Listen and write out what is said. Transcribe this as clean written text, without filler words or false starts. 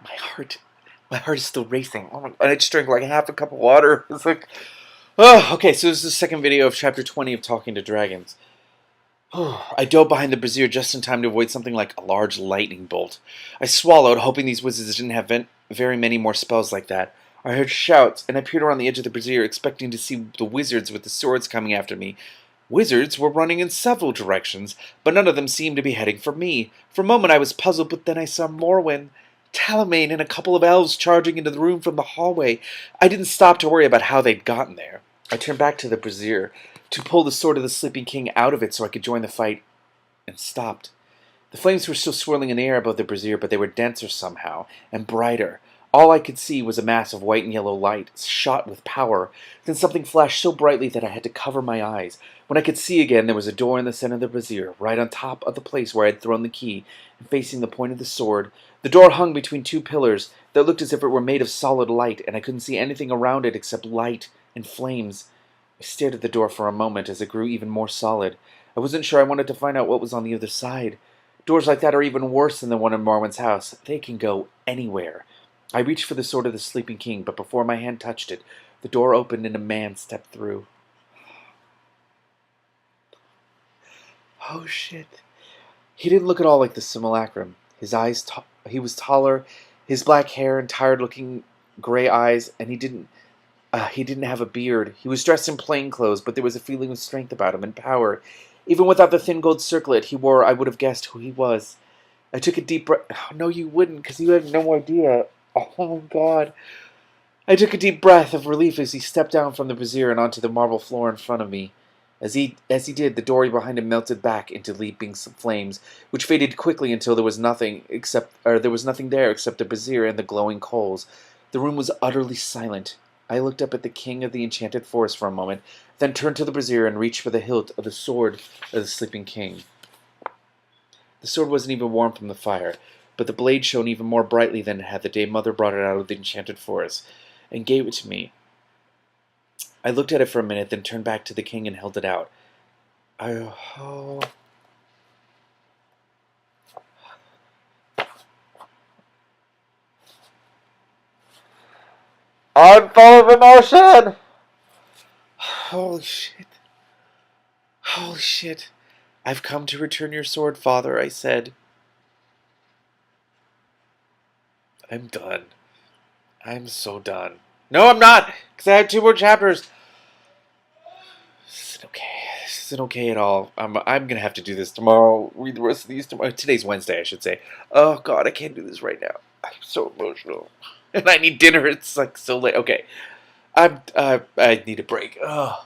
My heart, my heart is still racing. Oh my, and I just drank like half a cup of water. It's like, oh, okay. So this is the second video of chapter 20 of Talking to Dragons. I dove behind the brazier just in time to avoid something like a large lightning bolt. I swallowed, hoping these wizards didn't have very many more spells like that. I heard shouts, and I peered around the edge of the brazier, expecting to see the wizards with the swords coming after me. Wizards were running in several directions, but none of them seemed to be heading for me. For a moment I was puzzled, but then I saw Morwen, Talamain, and a couple of elves charging into the room from the hallway. I didn't stop to worry about how they'd gotten there. I turned back to the brazier to pull the sword of the sleeping king out of it so I could join the fight, and stopped. The flames were still swirling in the air above the brazier, but they were denser somehow, and brighter. All I could see was a mass of white and yellow light, shot with power. Then something flashed so brightly that I had to cover my eyes. When I could see again, there was a door in the center of the brazier, right on top of the place where I had thrown the key, and facing the point of the sword. The door hung between two pillars that looked as if it were made of solid light, and I couldn't see anything around it except light and flames. I stared at the door for a moment as it grew even more solid. I wasn't sure I wanted to find out what was on the other side. Doors like that are even worse than the one in Morwen's house. They can go anywhere. I reached for the sword of the sleeping king, but before my hand touched it, the door opened and a man stepped through. Oh shit. He didn't look at all like the simulacrum. His eyes, he was taller, his black hair and tired-looking gray eyes, and he didn't have a beard. He was dressed in plain clothes, but there was a feeling of strength about him and power. Even without the thin gold circlet he wore, I would have guessed who he was. I took a deep breath. Oh, no, you wouldn't, because you had no idea. Oh, my God. I took a deep breath of relief as he stepped down from the brazier and onto the marble floor in front of me. As he did, the door behind him melted back into leaping flames, which faded quickly until there was nothing there except the brazier and the glowing coals. The room was utterly silent. I looked up at the king of the enchanted forest for a moment, then turned to the brazier and reached for the hilt of the sword of the sleeping king. The sword wasn't even warm from the fire, but the blade shone even more brightly than it had the day Mother brought it out of the enchanted forest, and gave it to me. I looked at it for a minute, then turned back to the king and held it out. Oh. I'm full of emotion! Holy shit. Holy shit. I've come to return your sword, father, I said. I'm done. I'm so done. No, I'm not! Because I have 2 more chapters. This isn't okay. This isn't okay at all. I'm going to have to do this tomorrow. Read the rest of these tomorrow. Today's Wednesday, I should say. Oh, God, I can't do this right now. I'm so emotional. And I need dinner. It's like so late. Okay. I need a break. Oh.